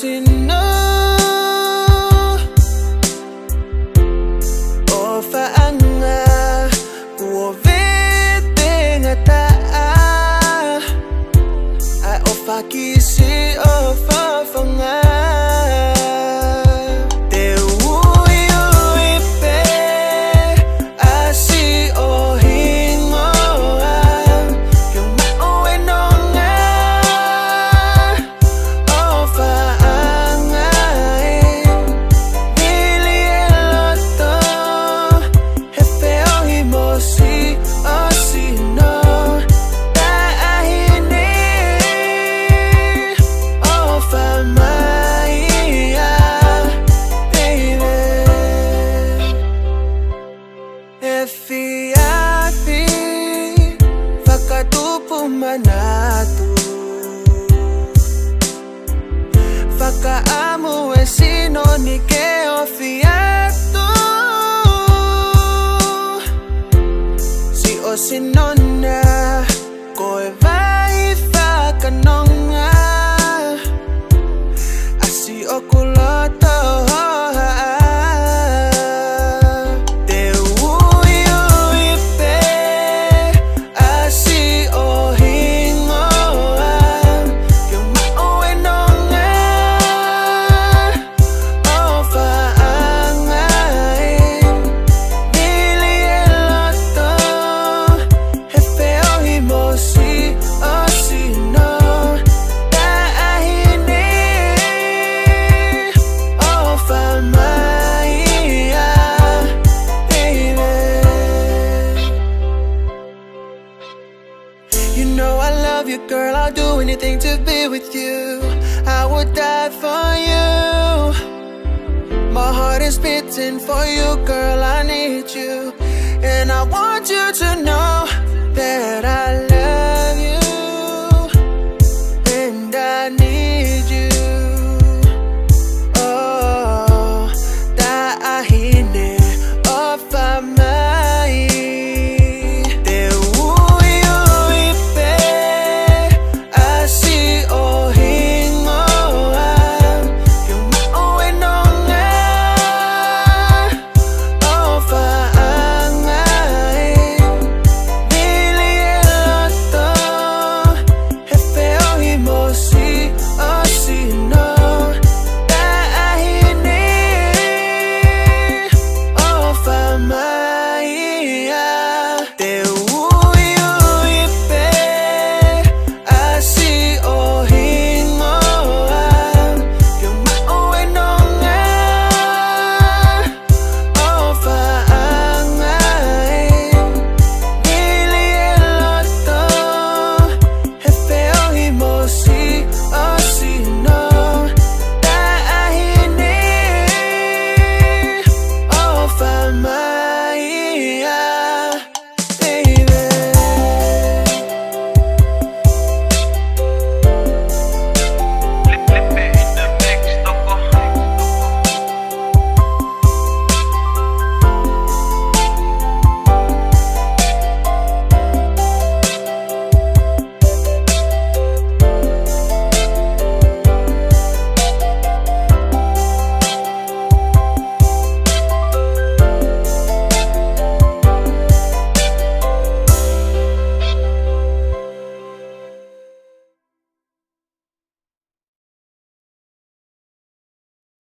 sino o faanga o vete ngata ai o fakisi o fafanga manatu Faka amo e sino ni ke ofiato Si o sinona Koe vai faka nonga Asi o kuloto You know I love you, girl, I'll do anything to be with you. I would die for you. My heart is beating for you, girl, I need you. And I want you to know that I love you.